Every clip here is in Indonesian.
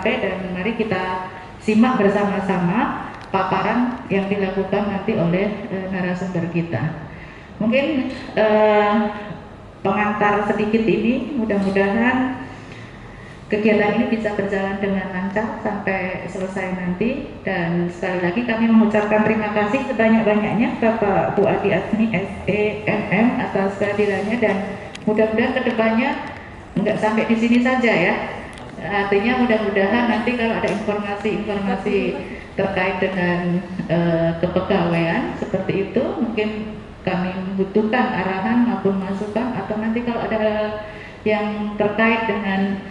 SKP, dan mari kita simak bersama-sama paparan yang dilakukan nanti oleh narasumber kita. Mungkin pengantar sedikit ini, mudah-mudahan kegiatan ini bisa berjalan dengan lancar sampai selesai nanti. Dan sekali lagi kami mengucapkan terima kasih sebanyak-banyaknya Bapak Bu Adi Azmi SEMM atas kehadirannya, dan mudah-mudahan kedepannya nggak sampai di sini saja ya. Artinya mudah-mudahan nanti kalau ada informasi-informasi terkait dengan kepegawaian seperti itu, mungkin kami membutuhkan arahan maupun masukan, atau nanti kalau ada yang terkait dengan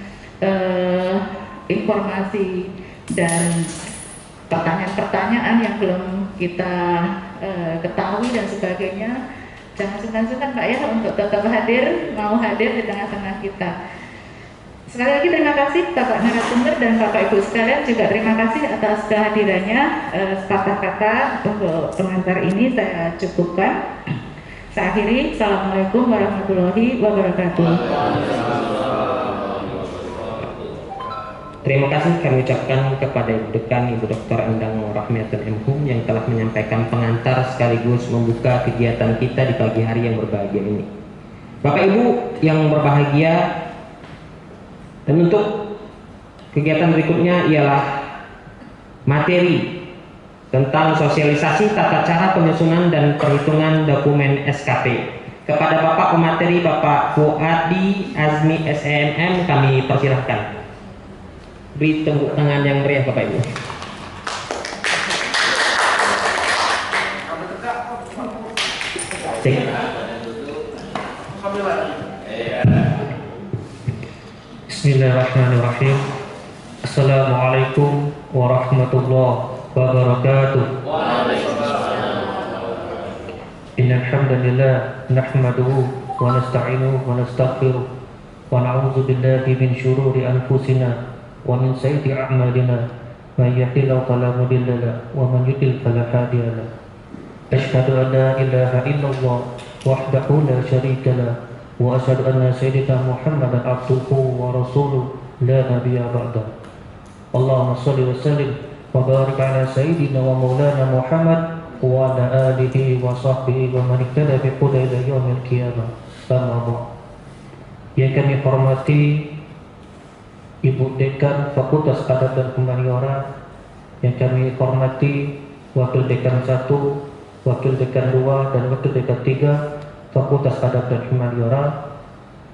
informasi dan pertanyaan-pertanyaan yang belum kita ketahui dan sebagainya, jangan sungkan-sungkan Pak ya untuk tetap mau hadir di tengah-tengah kita. Sekali lagi terima kasih Bapak narasumber dan Bapak Ibu sekalian, juga terima kasih atas kehadirannya. Sepatah kata untuk pengantar ini saya cukupkan. Saya akhiri. Assalamualaikum warahmatullahi wabarakatuh. Terima kasih kami ucapkan kepada Ibu Dekan, Ibu Dr. Endang Rahmiatun MHum yang telah menyampaikan pengantar sekaligus membuka kegiatan kita di pagi hari yang berbahagia ini. Bapak Ibu yang berbahagia, dan untuk kegiatan berikutnya ialah materi tentang sosialisasi tata cara penyusunan dan perhitungan dokumen SKP. Kepada Bapak pemateri Bapak Fuadi Azmi SEMM kami persilahkan. Beri tepuk tangan yang meriah Bapak Ibu. Bismillahirrahmanirrahim. Assalamualaikum warahmatullahi wabarakatuh. Innal hamdalillah nahmaduhu wa nasta'inuhu wa nastaghfiruh wa na'udzu billahi min shururi anfusina wa min sayyiati a'malina may yahdihillahu fala mudilla lahu wa man yudlil fala hadiya lahu. Asyhadu an la ilaha illallah wahdahu la syarika lahu wa asyhadu anna sayyidina Muhammadan abduhu wa rasuluhu la nabiyya ba'da. Allahumma shalli wa sallim wa barik ala sayyidina wa maulana Muhammad wa ala alihi wa sahbihi wa man ihtada bi huda ila yaumil qiyamah. Yang kami hormati Ibu Dekan Fakultas Adab dan Humaniora, yang kami hormati Wakil Dekan 1, Wakil Dekan 2, dan Wakil Dekan 3 Fakultas Adab dan Humaniora,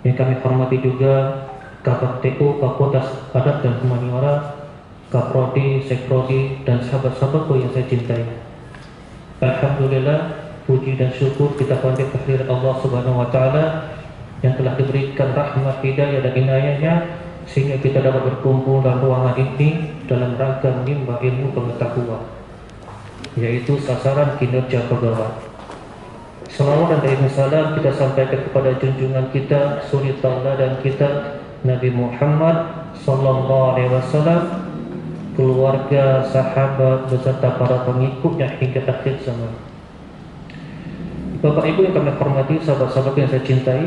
yang kami hormati juga Kabak TU Fakultas Adab dan Humaniora, Kaprodi, Sekprodi, dan sahabat-sahabatku yang saya cintai. Alhamdulillah, puji dan syukur kita panjat kehadirat Allah Subhanahu wa Ta'ala yang telah diberikan rahmat, hidayah dan inayahnya sehingga kita dapat berkumpul dalam ruangan ini dalam rangka menimba ilmu pengetahuan, yaitu sasaran kinerja pegawai. Salawat dan salam kita sampaikan kepada junjungan kita, suri tauladan kita, Nabi Muhammad sallallahu alaihi wasallam, keluarga, sahabat beserta para pengikutnya hingga akhir zaman. Bapak Ibu yang kami hormati, sahabat-sahabat yang saya cintai,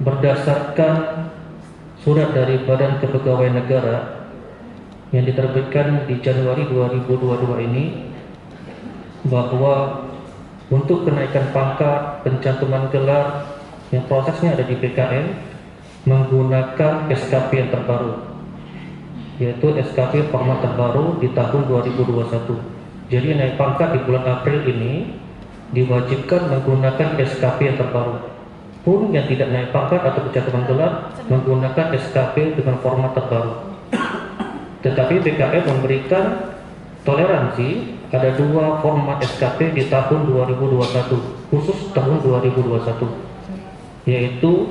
berdasarkan surat dari Badan Kepegawaian Negara yang diterbitkan di Januari 2022 ini, bahwa untuk kenaikan pangkat, pencantuman gelar yang prosesnya ada di BKN menggunakan SKP yang terbaru, yaitu SKP format terbaru di tahun 2021. Jadi naik pangkat di bulan April ini diwajibkan menggunakan SKP yang terbaru. Pun yang tidak naik pangkat atau pencantuman gelar menggunakan SKP dengan format terbaru. Tetapi BKN memberikan toleransi ada dua format SKP di tahun 2021, khusus tahun 2021, yaitu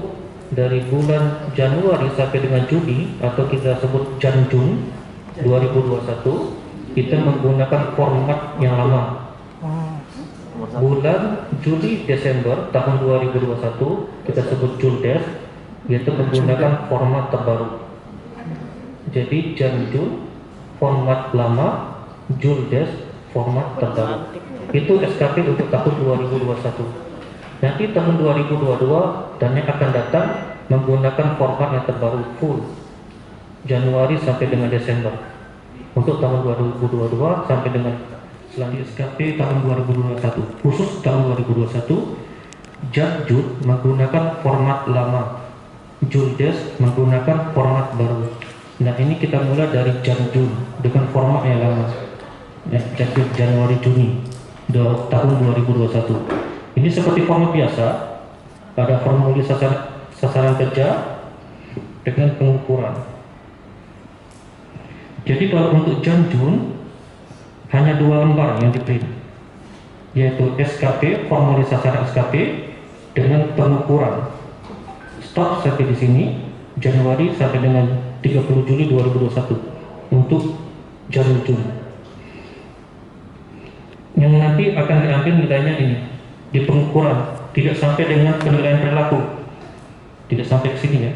dari bulan Januari sampai dengan Juni atau kita sebut Jan-Jun 2021, kita menggunakan format yang lama. Bulan Juli Desember tahun 2021 kita sebut Juldes, yaitu menggunakan format terbaru. Jadi Jan-Jun format lama, Juldes format terbaru. Itu SKP untuk tahun 2021. Nanti tahun 2022 dan yang akan datang menggunakan format yang terbaru full, Januari sampai dengan Desember. Untuk tahun 2022 sampai dengan selanjutnya SKP tahun 2021. Khusus tahun 2021, Janjut menggunakan format lama, Juldes menggunakan format baru. Nah, ini kita mulai dari Janjun dengan format yang lama, Janjut Januari Juni tahun 2021. Ini seperti format biasa, ada formulir sasaran kerja dengan pengukuran. Jadi kalau untuk Janjun hanya 2 lembar yang di-print, yaitu SKP, formulir sasaran SKP dengan pengukuran. Start sampai di sini Januari sampai dengan 30 Juli 2021 untuk Janjun. Yang nanti akan diambil nilainya ini di pengukuran, tidak sampai dengan penilaian perilaku, tidak sampai ke sini ya.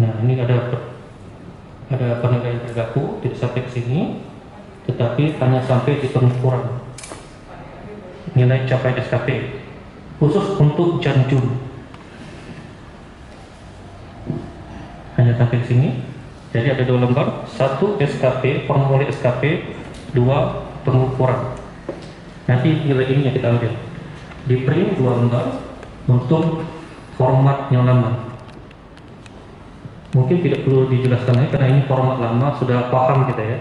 Nah, ini ada penilaian perilaku, tidak sampai ke sini, tetapi hanya sampai di pengukuran nilai capaian SKP khusus untuk Janjun, hanya sampai di sini. Jadi ada 2 lembar, 1 SKP, formulir SKP, 2 pengukuran. Nanti nilai ini yang kita ambil di print 2 lembar untuk format yang lama. Mungkin tidak perlu dijelaskan lagi karena ini format lama, sudah paham kita ya.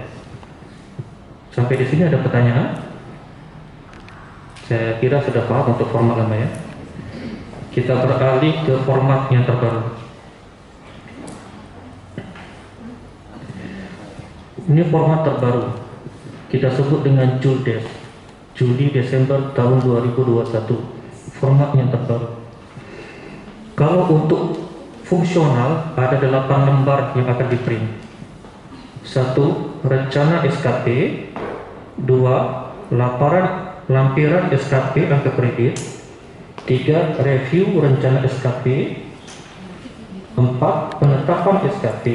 Sampai di sini ada pertanyaan? Saya kira sudah paham untuk format lama ya. Kita beralih ke format yang terbaru. Ini format terbaru, kita sebut dengan Juldes, Juli Desember tahun 2021. Format yang terbaru. Kalau untuk fungsional ada 8 lembar yang akan di-print. 1. Rencana SKP. 2. Lampiran SKP angka kredit. 3. Review rencana SKP. 4. Penetapan SKP.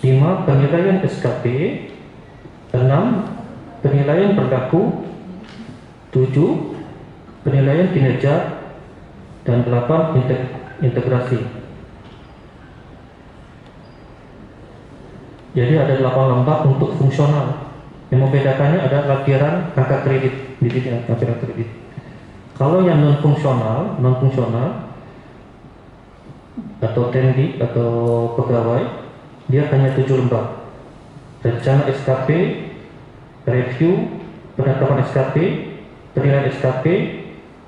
5. Penilaian SKP. 6. Penilaian perilaku. 7. Penilaian kinerja. Dan 8. Integrasi. Jadi ada 8 lembar untuk fungsional. Yang membedakannya ada lampiran angka kredit di sini, lampiran kredit. Kalau yang non fungsional atau tendik atau pegawai, dia hanya 7 lembar. Rencana SKP, review, penetapan SKP, penilaian SKP,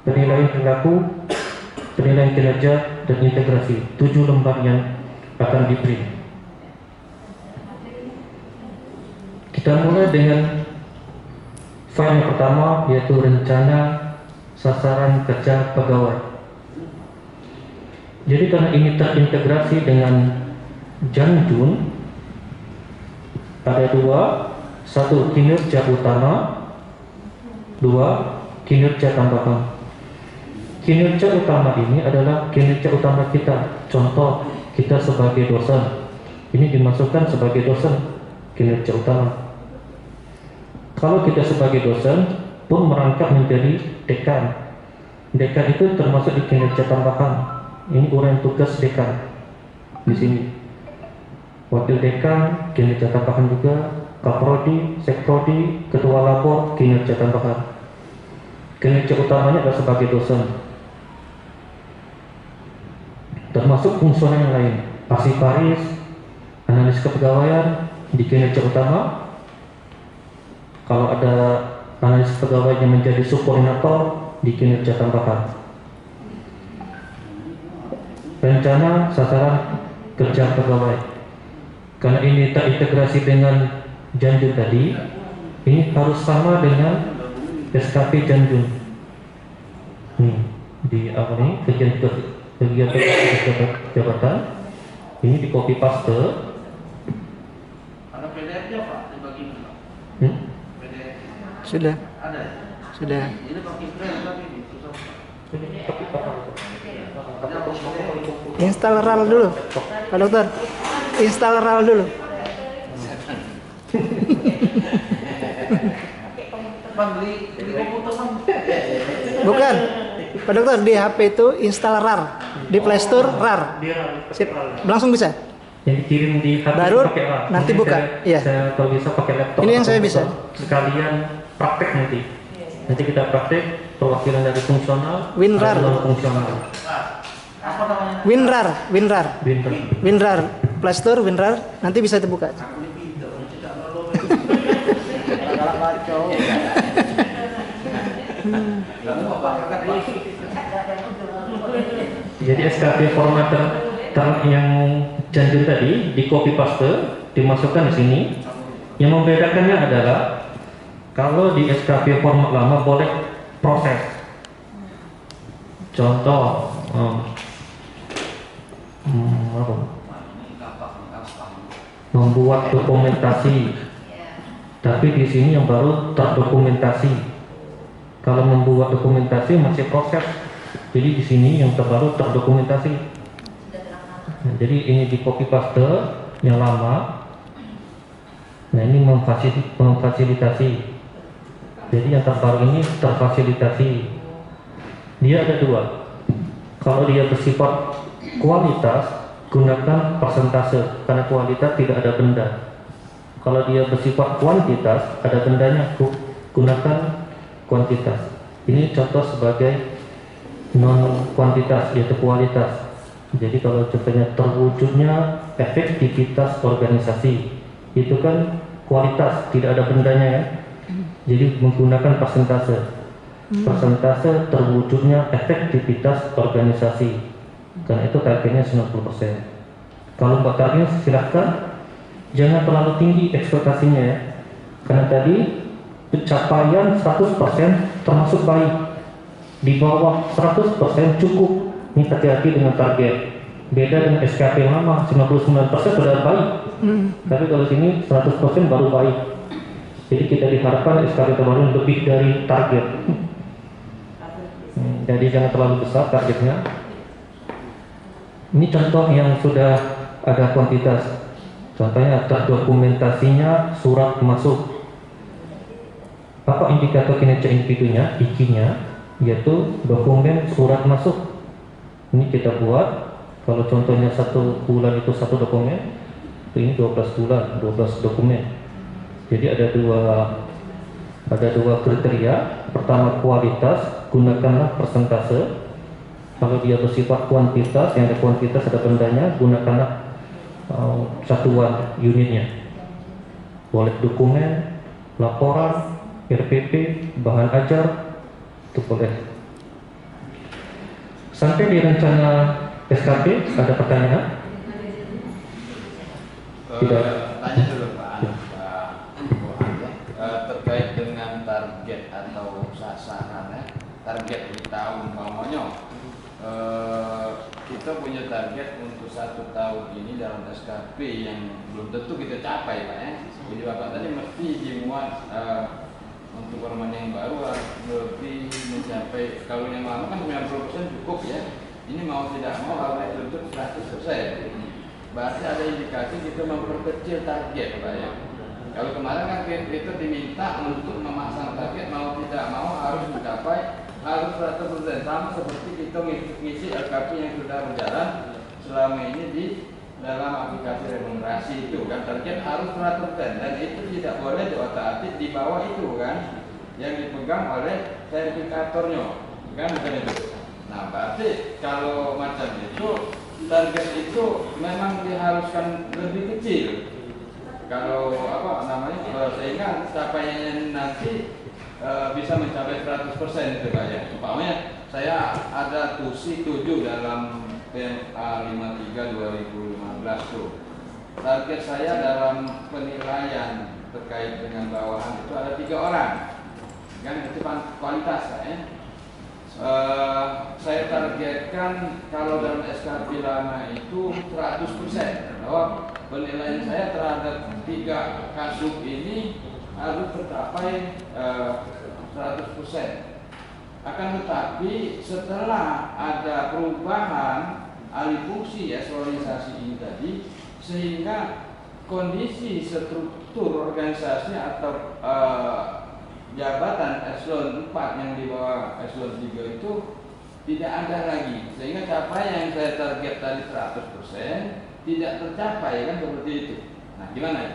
penilaian perilaku, penilaian kinerja, dan integrasi. 7 lembar yang akan di-print. Kita mulai dengan file yang pertama, yaitu rencana sasaran kerja pegawai. Jadi karena ini terintegrasi dengan Janjun, ada 2, 1 kinerja utama, 2 kinerja tambahan. Kinerja utama ini adalah kinerja utama kita. Contoh, kita sebagai dosen, ini dimasukkan sebagai dosen, kinerja utama. Kalau kita sebagai dosen pun merangkap menjadi dekan. Dekan itu termasuk di kinerja tambahan. Ini uraian tugas dekan di sini. Wakil dekan, kinerja tambahan juga. Kaprodi, sekprodi, ketua labor, kinerja tambahan. Kinerja utamanya adalah sebagai dosen. Termasuk fungsional yang lain, arsiparis, analis kepegawaian di kinerja utama. Kalau ada analis pegawai yang menjadi subkoordinator di kinerja tambahan. Rencana sasaran kerja pegawai. Karena ini terintegrasi dengan Janjun tadi, ini harus sama dengan SKP Janjun. Di apa nih, kegiatan jabatan ini di copy paste. Ada PDF-nya Pak di bagian Pak. PDF. Sudah. Ada. Sudah. Ini pakai print lagi nih, susah. Install RAL dulu, Pak Dokter. Install RAL dulu. Bang beli komputer Bang. Bukan, Pak Dokter, di HP itu install RAR, di Play Store RAR. Sip, langsung bisa. Yang dikirim di harddisk Baru pakai apa? nanti Mungkin buka, iya. Saya kalau bisa pakai laptop. Ini yang atau saya bisa. Sekalian praktek nanti. Nanti kita praktek perwakilan dari fungsional WinRAR. dan non fungsional. Apa namanya? WinRAR, WinRAR, WinRAR. WinRAR, Play Store, WinRAR, nanti bisa dibuka. Aku ini pintar, tidak perlu. Galak baca. Lalu apa kakak? Jadi SKP formatter yang janjun tadi di copy paste dimasukkan di sini. Yang membedakannya adalah kalau di SKP format lama boleh proses. Contoh apa? Membuat dokumentasi. Tapi di sini yang baru terdokumentasi. Kalau membuat dokumentasi masih proses. Jadi di sini yang terbaru terdokumentasi. Nah, jadi ini di copy paste yang lama. Nah, ini memfasilitasi. Jadi yang terbaru ini terfasilitasi. Dia ada dua. Kalau dia bersifat kualitas, gunakan persentase karena kualitas tidak ada benda. Kalau dia bersifat kuantitas, ada bendanya, gunakan kuantitas. Ini contoh sebagai non kuantitas, yaitu kualitas. Jadi kalau contohnya terwujudnya efektivitas organisasi, itu kan kualitas, tidak ada bendanya ya. Jadi menggunakan persentase. Persentase terwujudnya efektivitas organisasi. Karena itu targetnya 90%. Kalau buat targetnya silahkan, jangan terlalu tinggi ekspektasinya ya. Karena tadi pencapaian 100% termasuk baik. Di bawah 100% cukup. Ini hati-hati dengan target. Beda dengan SKP yang lama, 99% sudah baik. Tapi kalau sini 100% baru baik. Jadi kita diharapkan SKP terbaru lebih dari target. Jadi jangan terlalu besar targetnya. Ini contoh yang sudah ada kuantitas. Contohnya terdokumentasinya surat masuk. Apa indikator kinerja individunya, IKI-nya? Yaitu dokumen surat masuk. Ini kita buat. Kalau contohnya 1 bulan itu 1 dokumen, ini 12 bulan 12 dokumen. Jadi ada dua kriteria. Pertama kualitas, gunakanlah persentase. Kalau dia bersifat kuantitas, yang ada kuantitas ada bendanya, gunakanlah satuan unitnya. Boleh dokumen, laporan, RPP, bahan ajar, itu boleh. Sampai di rencana SKP ada pertanyaan? Tidak. Tanya dulu Pak terkait dengan target atau sasarannya, target di tahun umpamanya kita punya target untuk 1 tahun ini dalam SKP yang belum tentu kita capai Pak ya. Jadi Bapak tadi mesti dimuat untuk permen yang baru harus lebih mencapai, kalau yang lama kan 90% cukup ya. Ini mau tidak mau harus dituntut 100%. Berarti ada indikasi kita memperkecil target Pak ya. Kalau kemarin kan kita diminta untuk memasang target mau tidak mau harus mencapai, harus 100%, sama seperti kita mengisi LKP yang sudah berjalan selama ini di dalam aplikasi remunerasi itu kan, target harus 100% dan itu tidak boleh diotak-atik di bawah itu kan, yang dipegang oleh verifikatornya kan, bukan itu. Nah berarti kalau macam itu target itu memang diharuskan lebih kecil. Kalau apa namanya, sehingga capaiannya nanti bisa mencapai 100% itu Pak ya. Umpamanya saya ada tusi 7 dalam PMA 53 2015 tuh. Target saya dalam penilaian terkait dengan bawahan itu ada 3 orang. Kan itu kualitas Pak ya. Saya targetkan kalau dalam SKP lama itu 100%, bahwa penilaian saya terhadap 3 kasus ini harus tercapai 100%. Akan tetapi setelah ada perubahan alih fungsi eselonisasi ini tadi, sehingga kondisi struktur organisasi atau jabatan eselon 4 yang di bawah eselon 3 itu tidak ada lagi, sehingga capaian yang saya target tadi 100% tidak tercapai kan seperti itu. Nah gimana ya?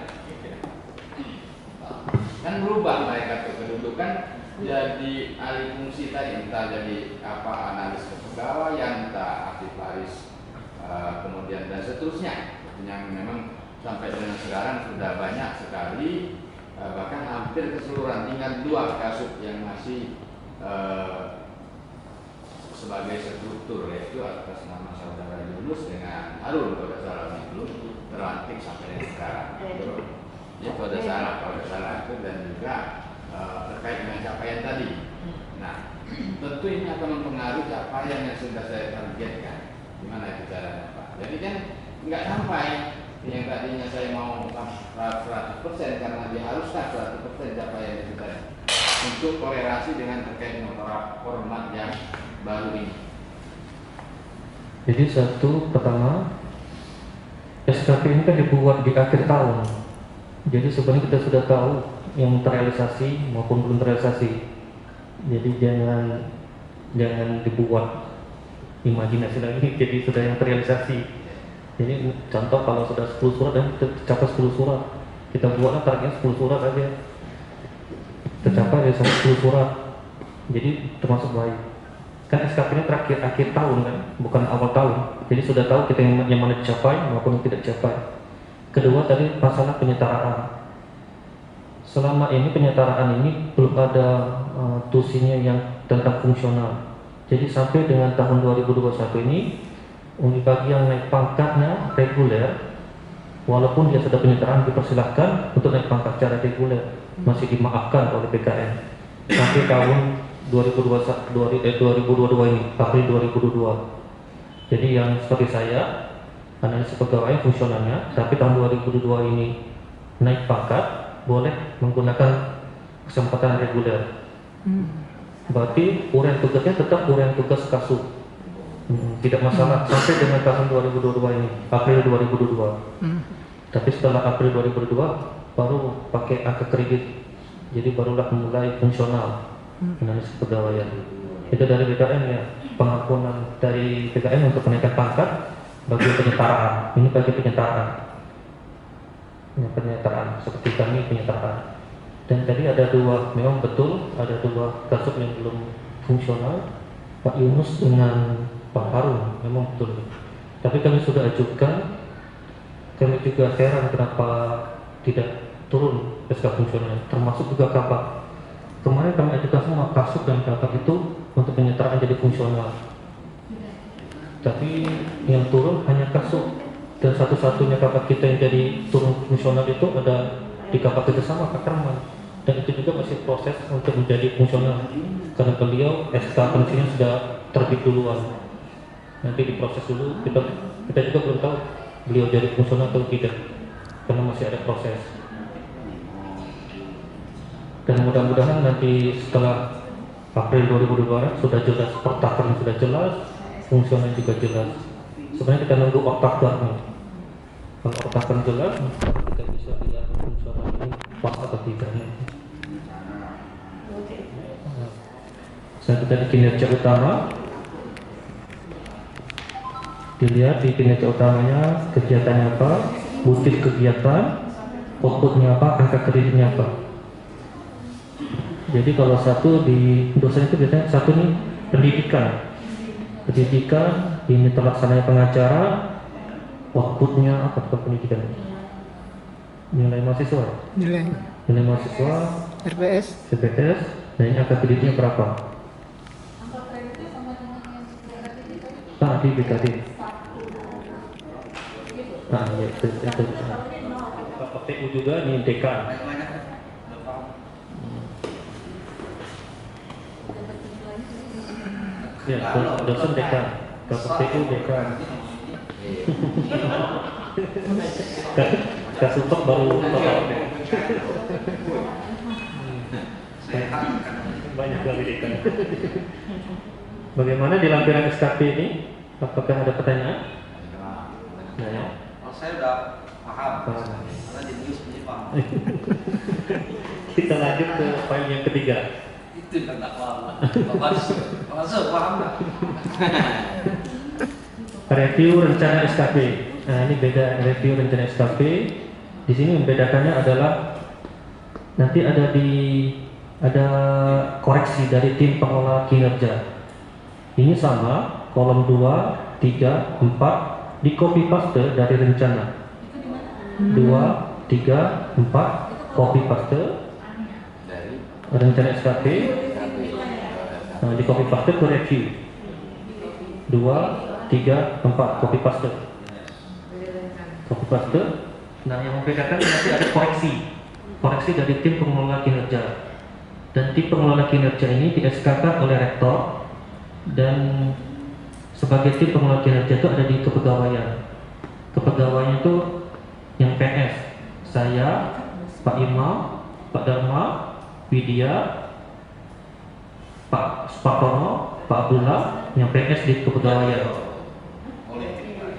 Kan berubah mereka tuh kedudukan jadi alih fungsi tadi, entah jadi apa analis kepegawaian, entah aktivaris, kemudian dan seterusnya yang memang sampai dengan sekarang sudah banyak sekali, bahkan hampir keseluruhan, tinggal 2 kasus yang masih sebagai struktur, yaitu atas nama saudara Yunus dengan Harun pada saat itu terlantik sampai dengan sekarang. Ya pada salah itu dan juga terkait dengan capaian tadi. Nah, tentu ini akan mempengaruhi capaian yang sudah saya targetkan. Gimana itu caranya Pak? Jadi kan nggak sampai yang tadinya saya mau 100% karena diharuskan 100% capaian itu tadi untuk korelasi dengan terkait dengan format yang baru ini. Jadi satu pertama, SKP ini kan dibuat di akhir tahun. Jadi sebenarnya kita sudah tahu yang terrealisasi maupun belum terrealisasi. Jadi jangan dibuat imajinasi lagi. Jadi sudah yang terrealisasi. Jadi contoh kalau sudah 10 surat dan tercapai 10 surat, kita buatlah targetnya 10 surat aja. Tercapai dari 10 surat. Jadi termasuk baik. Kan SKP ini terakhir akhir tahun kan, bukan awal tahun. Jadi sudah tahu kita yang mana dicapai maupun yang tidak dicapai. Kedua tadi masalah penyetaraan. Selama ini penyetaraan ini belum ada tusinya yang tentang fungsional. Jadi sampai dengan tahun 2021 ini, unit bagi yang naik pangkatnya reguler, walaupun dia sudah penyetaraan dipersilahkan untuk naik pangkat secara reguler, masih dimaafkan oleh PKN sampai tahun 2022 ini, April 2022. Jadi yang seperti saya analis pegawai fungsionalnya, tapi tahun 2022 ini naik pangkat, boleh menggunakan kesempatan reguler. Berarti uraian tugasnya tetap uraian tugas kasub. Tidak masalah sampai dengan tahun 2022 ini, April 2022. Tapi setelah April 2022 baru pakai angka kredit. Jadi barulah mulai fungsional analis kepegawaian. Itu dari BKN ya, pengampunan dari BKN untuk kenaikan pangkat bagi penyetaraan. Ini bagi penyetaraan. Ini penyetaraan seperti kami penyetaraan. Dan tadi ada 2, memang betul ada 2 kasus yang belum fungsional, Pak Yunus dengan Pak Harun, memang betul. Tapi kami sudah ajukan, kami juga heran kenapa tidak turun SK fungsional, termasuk juga Kabak. Kemarin kami ajukan semua kasus dan Kabak itu untuk penyetaraan jadi fungsional. Tapi yang turun hanya kasub, dan satu-satunya Kabak kita yang jadi turun fungsional itu ada di Kabak kita sama Pak Kerman, dan itu juga masih proses untuk menjadi fungsional karena beliau SK fungsinya sudah terbit duluan. Nanti diproses dulu, kita juga belum tahu beliau jadi fungsional atau tidak karena masih ada proses. Dan mudah-mudahan nanti setelah April 2022 sudah jelas, pertahanan sudah jelas, fungsional juga jelas. Sebenarnya kita nunggu otak-otaknya. Kalau otaknya jelas, kita bisa lihat fungsional ini pas atau tidak. Selanjutnya di kinerja utama, dilihat di kinerja utamanya kegiatannya apa, motif kegiatan, outputnya apa, angka kreditnya apa. Jadi kalau satu di dosen itu biasanya satu nih pendidikan, ini terlaksananya pengacara, outputnya apa tuh pendidikan? Nilai mahasiswa. Nilai mahasiswa. RPS. Nah ini angka kreditnya berapa? Tadi BKD. Nah ya itu. PU juga ini dekan. Ya, dosen dekan, KPU dekan. Kasupek baru banyak kali dekan. Bagaimana di lampiran SKP ini? Apakah ada pertanyaan? Nah, ya. Oh, saya udah paham. Karena di news ini paham. Kita lanjut ke poin yang ketiga. Itu yang tak paham. Langsung paham nggak? Review rencana SKP. Nah, ini beda review rencana SKP. Di sini membedakannya adalah nanti ada koreksi dari tim pengelola kinerja. Ini sama, kolom 2, 3, 4 di copy paste dari rencana. 2, 3, 4 copy paste Dari rencana SKP. Nah, di copy paste ke review. 2, 3, 4 copy paste. Copy paste. Nah, yang membedakan nanti ada koreksi dari tim pengelola kinerja. Dan tim pengelola kinerja ini di SK-kan oleh rektor, dan sebagai tim pengelola kinerja itu ada di kepegawaian. Kepegawaian itu yang PS, saya, Pak Imam, Pak Dharma, Widya, Pak Supartono, Pak Abdullah, yang PS di kepegawaian.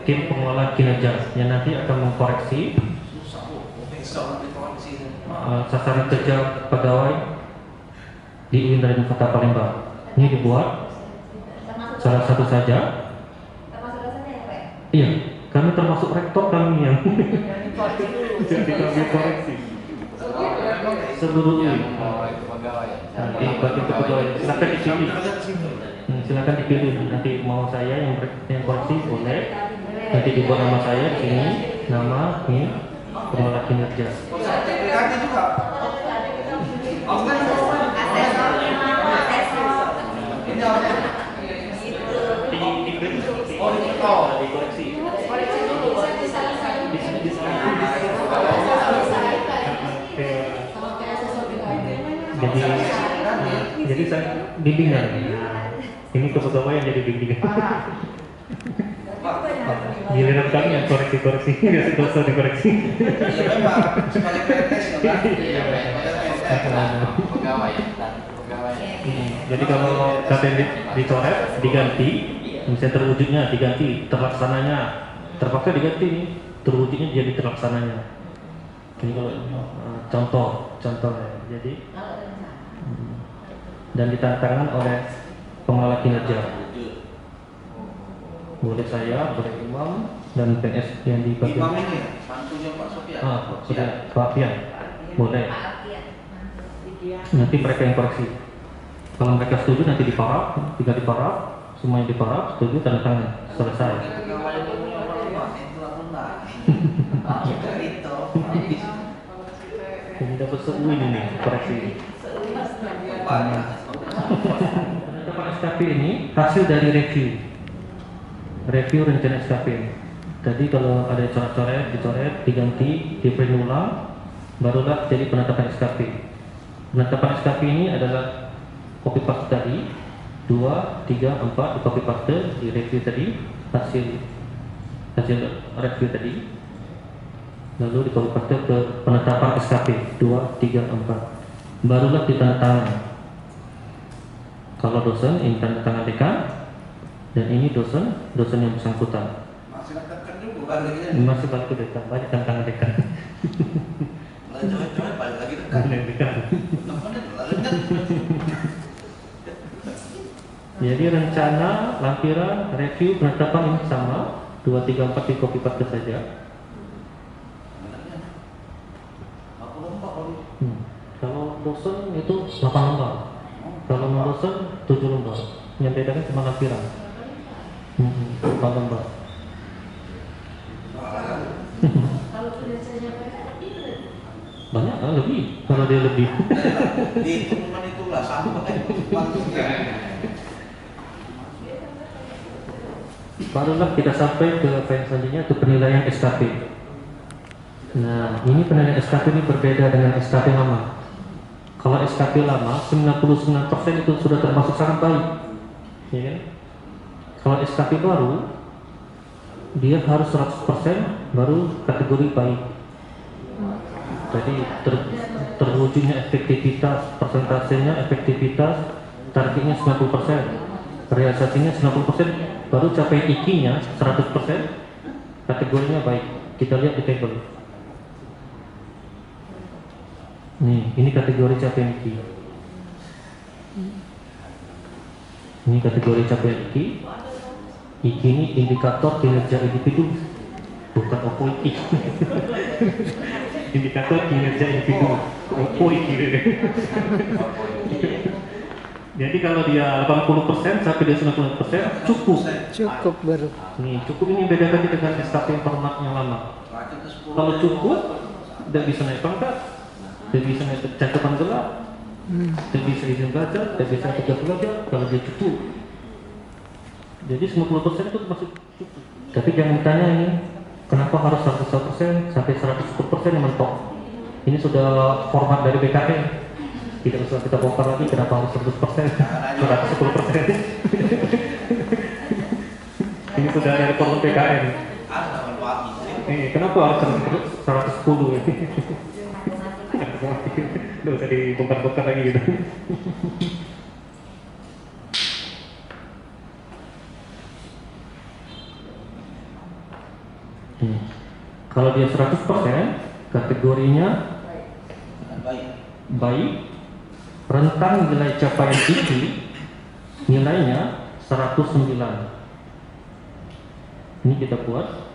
Tim pengelola kinerja yang nanti akan mengkoreksi sasaran kerja pegawai di UIN Raden Kota Palembang. Ini dibuat salah satu saja. Iya, kami termasuk rektor kami yang jadi kami koreksi seluruh yang UIN. pegawai. Di bagian kepegawaian silakan dipilih. Silakan dipilih. Nanti mau saya yang koreksi boleh. Nanti dibuat nama saya di sini, nama ini pengelola kinerja. Dikoreksi. Jadi saya bimbingan. Ini kepegawaian jadi bimbingan. Giliran kami yang koreksi nggak sih dikoreksi. Iya memang sebagai PNS kan. Pegawai. Jadi kalau kata dicoret diganti, misalnya terwujudnya diganti, terlaksananya terpaksa diganti nih, terwujudnya jadi terlaksananya. Ini kalau contoh ya. Jadi dan ditandatangan oleh pengelola kinerja. Boleh saya, boleh Imam dan PS yang di bagian. Imam ini mantunya Pak Sofian. Sudah Pak Fian. Boleh. Nanti mereka yang koreksi. Kalau mereka setuju nanti diparaf, tinggal diparaf, semuanya diparaf, setuju tanda tangan, selesai. Ini dapat seuin ini koreksi. Penetapan SKP ini hasil dari review rencana SKP. Tadi kalau ada coret-coret, dicoret, diganti, di-print ulang, barulah jadi penetapan SKP. Penetapan SKP ini adalah copy paste tadi, 2, 3, 4 di copy paste, di review tadi, hasil review tadi, lalu di copy paste ke penetapan SKP 2, 3, 4, barulah ditandatangan. Kalau dosen ini tanda tangan dekan, dan ini dosen yang bersangkutan. Masih dekat juga kan begini. Masih balik dekan, banyak tanda tangan dekan. Coba balik lagi dekat. Dekan. Temennya dekat. Jadi rencana, lampiran, review, penetapan ini sama, 2, 3, 4 di copy paste saja. Kalau dosen itu 8 lembar, kalau non dosen 7 lembar. Yang bedakan cuma lampiran. 8 lembar. Banyak kan lebih, kalau dia lebih. Di hitungan itulah sama kayak Barulah kita sampai ke poin selanjutnya, ke penilaian SKP. Nah, ini penilaian SKP ini berbeda dengan SKP lama. Kalau SKP lama 99% itu sudah termasuk sangat baik, ya kan? Kalau SKP baru dia harus 100% baru kategori baik. Jadi terwujudnya efektivitas, persentasenya efektivitas, targetnya 90%, realisasinya 90%, baru capai IKI-nya 100%, kategorinya baik. Kita lihat di table. Nih, ini kategori capaian IKI. Ini kategori capaian IKI. IKI ini indikator kinerja individu, bukan OPOIKI. Indikator kinerja individu, OPOIKI. Jadi kalau dia 80% sampai dia 90% cukup. Cukup baru. Nih, cukup ini bedakan dengan SKP format yang lama. Kalau cukup, tidak bisa naik pangkat, tidak bisa naik catatan gelar, tidak bisa izin belajar, tidak bisa tugas belajar kalau dia cukup. Jadi 90% itu masih cukup. Tapi jangan ditanya ini, kenapa harus 100% sampai 110% yang mentok? Ini sudah format dari BKN. Tidak usah kita bongkar lagi kenapa harus 100%, 110%. Ini sudah dari format BKN. Kenapa harus 110? Tidak usah dibongkar-bongkar lagi gitu. Kalau dia 100%, kategorinya baik, rentang nilai capaian IKI nilainya 109. Ini kita buat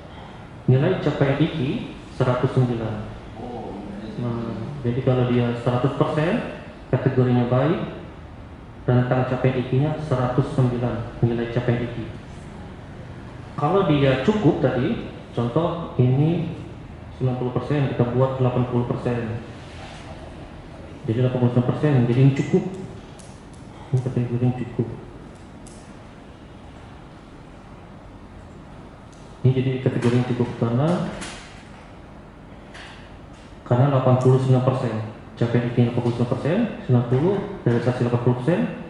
nilai capaian IKI 109. Jadi kalau dia 100%, kategorinya baik, rentang capaian IKI-nya 109 nilai capaian IKI. Kalau dia cukup tadi, contoh ini 90%, kita buat 80%. Jadi 80%, jadi ini cukup. Ini kategori yang cukup. Ini jadi kategori yang cukup karena 89%, capaian IKI-nya 89%, 90 realisasi 80%,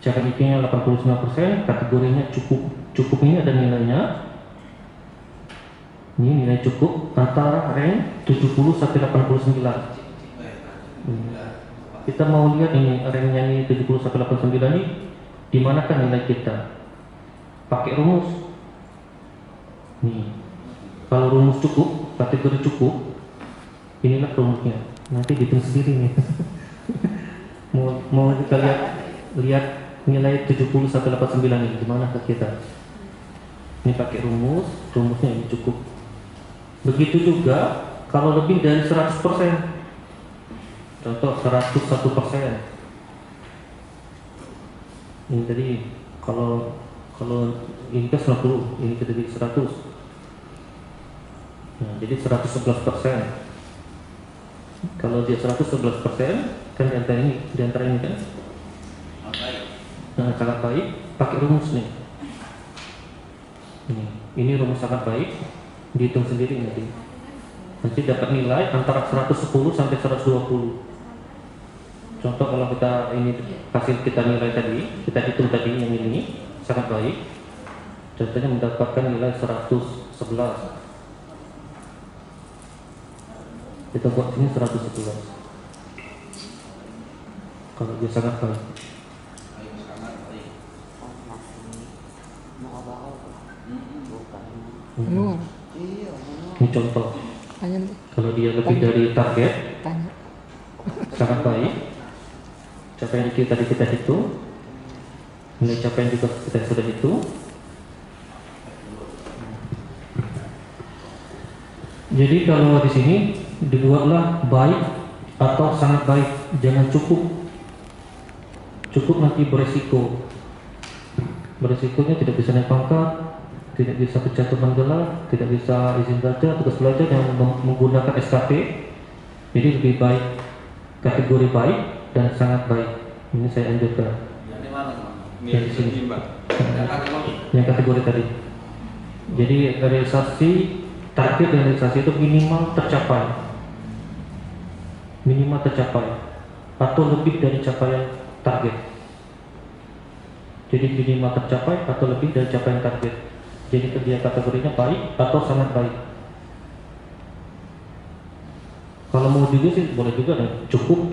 capaian IKI-nya 89%, kategorinya cukup. Cukup ini ada nilainya. Ini nilai cukup antara rank 70 sampai 89. Kita mau lihat ini ranknya ini 70 sampai 89 ini di manakah nilai kita? Pakai rumus. Nih, kalau rumus cukup, kategori cukup, inilah rumusnya. Nanti dihitung sendiri nih. mau kita lihat nilai 70 sampai 89 ini di manakah kita? Ini pakai rumusnya ini cukup. Begitu juga kalau lebih dari 100%. Contoh 101%. Ini tadi kalau ini kan 90, ini kita jadi 100. Nah, jadi 111%. Kalau dia 111%, kan di antara ini kan? Nah, sangat baik. Pakai rumus nih. Ini rumus sangat baik. Dihitung sendiri nanti. Nanti dapat nilai antara 110 sampai 120. Contoh kalau kita ini hasil kita nilai tadi, kita hitung tadi yang ini sangat baik. Contohnya mendapatkan nilai 111. Kita buat sini 111. Kalau dia sangat baik. Ini contoh. Kalau dia lebih dari target, sangat baik. Capaian IKI tadi kita hitung, nilai capaian juga kita sudah hitung. Jadi kalau di sini dibuatlah baik atau sangat baik, jangan cukup. Cukup nanti beresiko. Beresikonya tidak bisa naik pangkat, tidak bisa pencatutan gelar, tidak bisa izin belajar, tugas belajar yang menggunakan SKP. Jadi lebih baik kategori baik dan sangat baik. Ini saya anjurkan. Yang di sini. Yang kategori tadi. Jadi realisasi target realisasi itu minimal tercapai. Minimal tercapai atau lebih dari capaian target. Jadi minimal tercapai atau lebih dari capaian target. Jadi dia kategorinya baik atau sangat baik. Kalau mau juga sih boleh juga nih, cukup,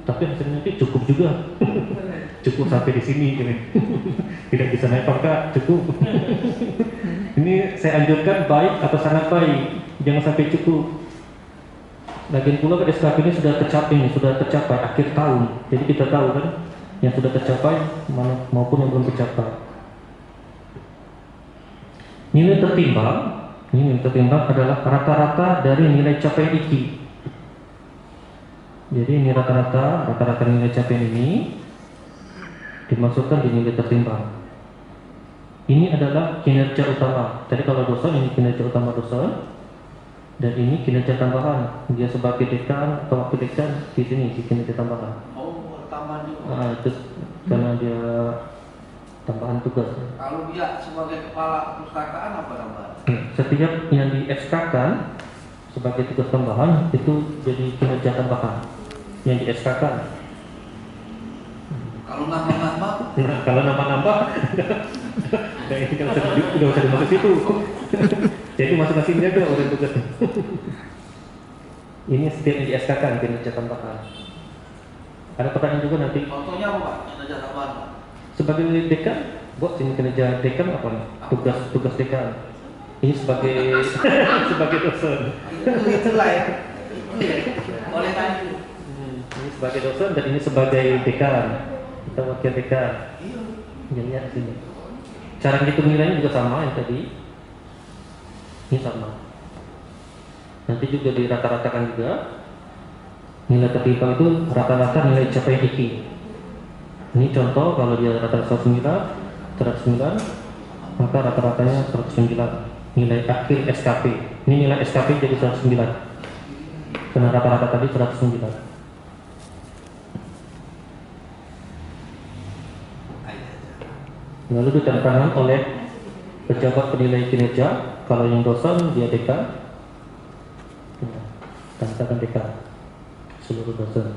tapi hasilnya nanti cukup juga. Cukup sampai di sini gitu. Tidak bisa naik pangkat, cukup. Ini saya anjurkan baik atau sangat baik, jangan sampai cukup. Lagian pula kan SKP ini sudah tercapai akhir tahun. Jadi kita tahu kan yang sudah tercapai maupun yang belum tercapai. Nilai tertimbang Ini yang tertimbang adalah rata-rata dari nilai capaian IKI. Jadi ini rata-rata nilai capaian ini dimasukkan di nilai tertimbang. Ini adalah kinerja utama. Tadi kalau dosen ini kinerja utama dosen, dan ini kinerja tambahan. Dia sebagai dekan atau wakil dekan di sini di kinerja tambahan. Oh, tambahan juga. Itu karena dia tambahan tugas. Kalau dia sebagai kepala perpustakaan apa namanya? Setiap yang di SK-kan sebagai tugas tambahan itu jadi kinerja tambahan yang di SK-kan. Kalau nambah-nambah? Nah, kalau nambah-nambah, udah usah dimasuk situ. Jadi masing-masing jaga orang tugas. Ini setiap yang di SK-kan kinerja tambahan. Ada pertanyaan juga nanti. Contohnya apa Pak? Kinerja tambahan Pak? Sebagai dekan, buat sini kinerja dekan apa nih? Tugas dekan. Ini sebagai sebagai dosen. Itulah ya. Boleh tanya. Ini sebagai dosen dan ini sebagai dekan. Kita wakil dekan. Ya, lihat sini. Cara ngitung nilainya juga sama yang tadi. Ini sama. Nanti juga dirata-ratakan juga. Nilai tertimbang itu rata-rata nilai capaian IKI. Ini contoh kalau dia rata-rata 109, maka rata-ratanya 109. Nilai akhir SKP. Ini nilai SKP jadi 109. Karena rata-rata tadi 109. Lalu ditandatangan oleh pejabat penilai kinerja. Kalau yang dosen dia dekan, tandatangan dekan seluruh dosen.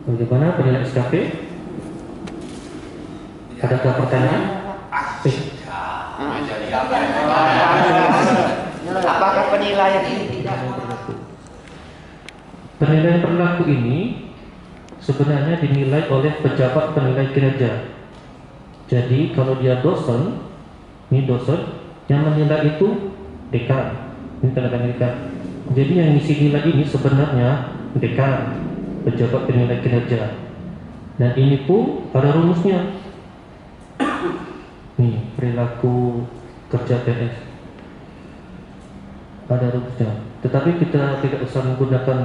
Bagaimana penilai SKP? Adakah pertanyaan? Apakah penilaian ini tidak Penilaian perilaku ini sebenarnya dinilai oleh pejabat penilai kinerja. Jadi kalau dia dosen, ini dosen yang menilai itu dekan. Ini tanda dekan. Jadi yang ngisi nilai ini sebenarnya dekan, pejabat penilai kinerja. Dan ini pun ada rumusnya. Nih, perilaku kerja PNS. Ada rumusnya. Tetapi kita tidak usah menggunakan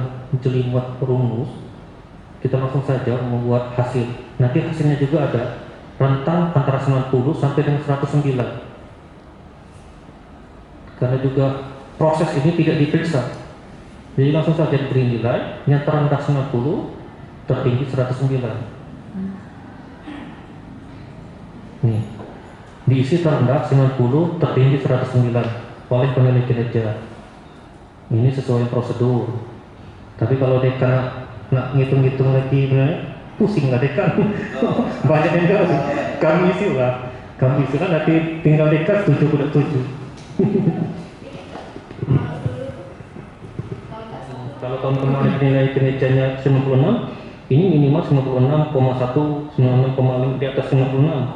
jelimet rumus. Kita langsung saja membuat hasil. Nanti hasilnya juga ada rentang antara 90 sampai dengan 109. Karena juga proses ini tidak diperiksa. Jadi langsung saja diberi nilai yang terendah 90, tertinggi 109. Nih, diisi terendah 90, tertinggi 109 oleh penilai kinerja. Ini sesuai prosedur. Tapi kalau dekan nak ngitung-ngitung lagi, pusing lah dekan. Banyak yang enggak. Kami isi lah nanti tinggal dekan 7. Kalau tahun kemarin nilai kinerjanya 96, ini minimal 96,1, 96,5 di atas 96.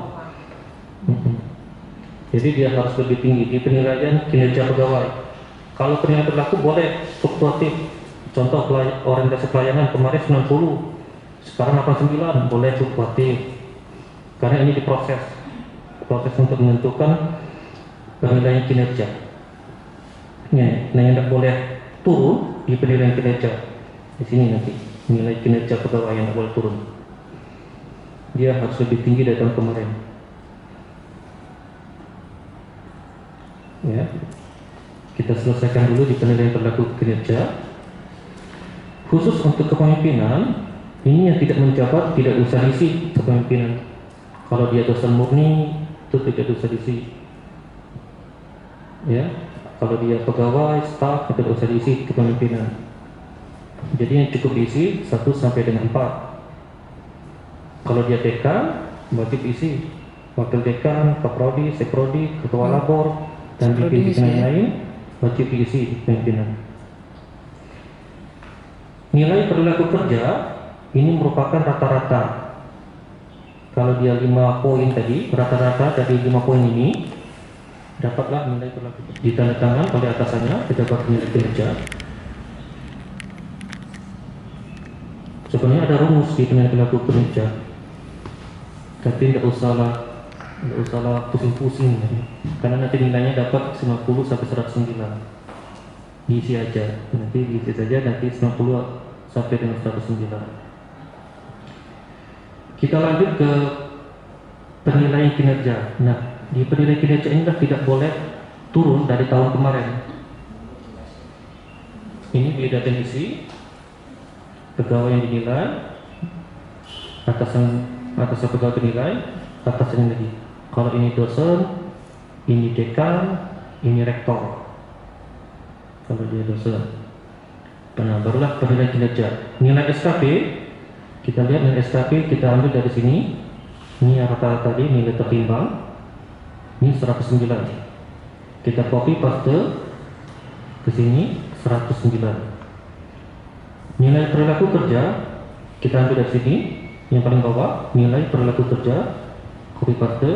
Jadi dia harus lebih tinggi di penilaian kinerja pegawai. Kalau penilaian perilaku boleh fluktuatif. Contoh orientasi pelayanan kemarin 90, sekarang 89, boleh fluktuatif. Karena ini diproses, proses untuk menentukan penilaian kinerja. Nah, yang tidak boleh turun di penilaian kinerja. Di sini nanti nilai kinerja pegawai yang tidak boleh turun. Dia harus lebih tinggi dari tahun kemarin. Ya, kita selesaikan dulu di penilaian perilaku kinerja. Khusus untuk kepemimpinan, ini yang tidak menjabat tidak usah diisi kepemimpinan. Kalau dia dosen murni itu tidak usah diisi. Ya, kalau dia pegawai, staf tidak usah diisi kepemimpinan. Jadi yang cukup diisi 1 sampai dengan 4. Kalau dia dekan, wajib isi wakil dekan, kaprodi, seprodi, ketua labor, dan di pimpinan lain wajib diisi pimpinan. Nilai perilaku kerja ini merupakan rata-rata. Kalau dia 5 poin tadi, rata-rata dari 5 poin ini dapatlah nilai perilaku kerja. Ditandatangan oleh atasannya, pejabat penilai kinerja. Sebenarnya ada rumus di penilaian perilaku kinerja, tapi tidak usahlah nggak usah pusing-pusing ya. Karena nanti nilainya dapat 90 sampai 109. Diisi aja, nanti diisi saja nanti 90 sampai dengan 109. Kita lanjut ke penilaian kinerja. Nah, di penilaian kinerja ini tidak boleh turun dari tahun kemarin. Ini biodata isi pegawai yang dinilai, atasan pegawai penilai, atasannya lagi. Kalau ini dosen, ini dekan, ini rektor. Kalau dia dosen. Nah, barulah penilaian kinerja. Nilai SKP, kita lihat nilai SKP kita ambil dari sini. Ini rata-rata tadi nilai tertimbang. Ini 109. Kita copy paste ke sini 109. Nilai perilaku kerja kita ambil dari sini, yang paling bawah nilai perilaku kerja, copy paste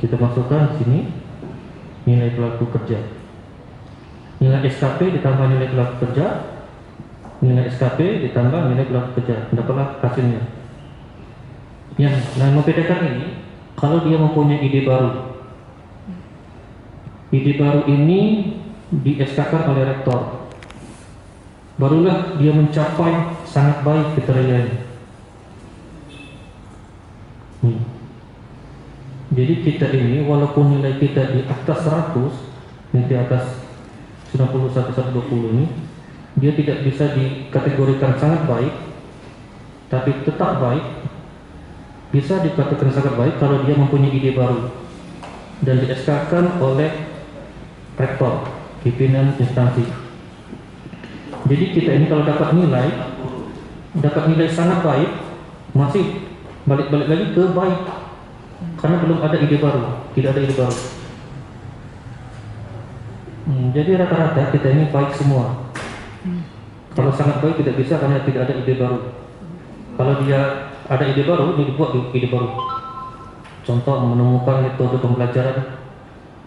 kita masukkan di sini nilai perilaku kerja. Nilai SKP ditambah nilai perilaku kerja, nilai SKP ditambah nilai perilaku kerja, dapatlah hasilnya. Yang membedakan ini kalau dia mempunyai ide baru. Ide baru ini di SK-kan oleh rektor. Barulah dia mencapai sangat baik penilaiannya. Jadi kita ini walaupun nilai kita di atas 100, di atas 90 sampai 120 ini, dia tidak bisa dikategorikan sangat baik, tapi tetap baik. Bisa dikategorikan sangat baik kalau dia mempunyai ide baru dan di SK-kan oleh rektor, pimpinan instansi. Jadi kita ini kalau dapat nilai sangat baik, masih balik-balik lagi ke baik, karena belum ada ide baru, tidak ada ide baru. Jadi rata-rata kita ini baik semua. Kalau sangat baik tidak bisa karena tidak ada ide baru. Kalau dia ada ide baru, dia dibuat ide baru. Contoh menemukan metode pembelajaran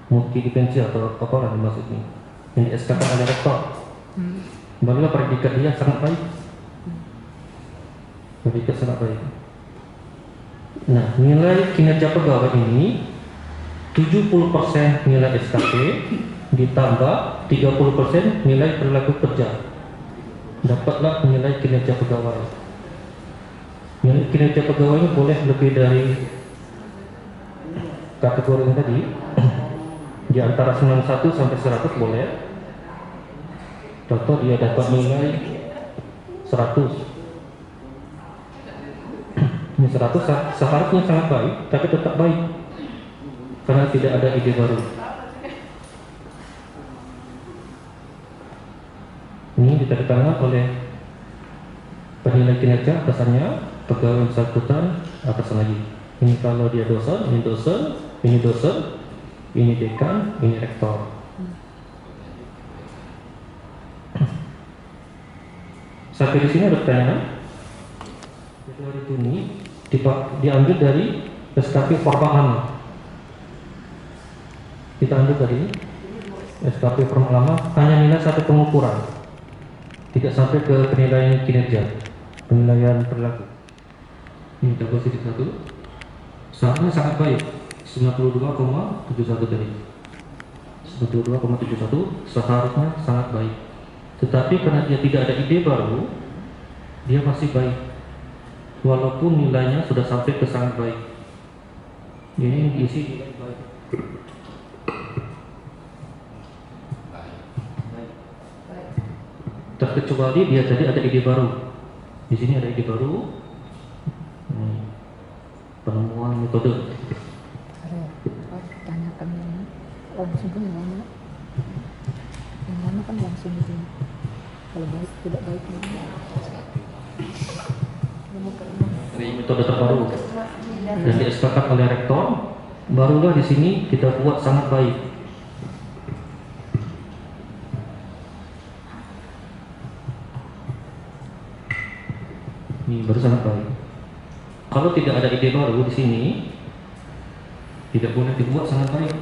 multidimensi atau apa lah maksudnya yang di SK-kan oleh rektor. Barulah predikat dia sangat baik. Predikat sangat baik. Nah, nilai kinerja pegawai ini 70% nilai SKP ditambah 30% nilai perilaku kerja. Dapatlah nilai kinerja pegawai. Nilai kinerja pegawai ini boleh lebih dari kategori yang tadi. Di antara 91 sampai 100 boleh. Contoh dia dapat nilai 100. Ini 100 seharusnya sangat baik, tapi tetap baik karena tidak ada ide baru. Ini ditekankan oleh penilai kinerja atasannya, pegawai bersangkutan atasan lagi. Ini kalau dia dosen, ini dosen, ini dosen, ini dekan, ini rektor. Sampai di sini ada pertanyaan? Dari ini diambil dari SKP formal lama. Kita ambil dari SKP formal lama, hanya nilai satu pengukuran, tidak sampai ke penilaian kinerja, penilaian perilaku. Ini kita posisi satu, seharusnya sangat baik, 92,71 tadi. 92,71 seharusnya sangat baik. Tetapi karena dia tidak ada ide baru, dia masih baik, walaupun nilainya sudah sampai ke sangat baik. Ini diisi nilai baik. Terkecuali dia jadi ada ide baru. Di sini ada ide baru. Penemuan metode. Tanyakan yang langsung pun yang mana kan langsung itu. Kalau baik tidak baik. Metode terbaru dan disepakat oleh rektor, barulah di sini kita buat sangat baik. Ini baru sangat baik. Kalau tidak ada ide baru di sini, tidak boleh dibuat sangat baik,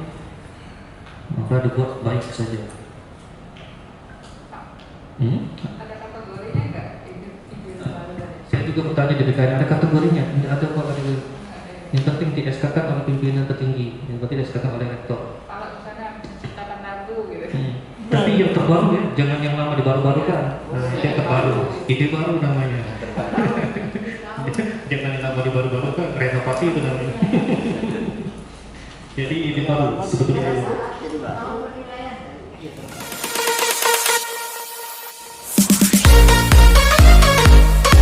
maka dibuat baik saja. Ada kategorinya enggak? Saya juga bertanya di DKN, ada kategorinya? Tidak ada kok. Yang penting di SK-kan oleh pimpinan tertinggi. diceritakan oleh rektor. Kalau misalnya menciptakan lagu gitu. Tapi yang terbaru ya, jangan yang lama dibaru-barukan. Nah, itu yang terbaru, ide baru namanya. Jangan yang lama dibaru-barukan, renovasi itu namanya. Jadi ide baru sebetulnya.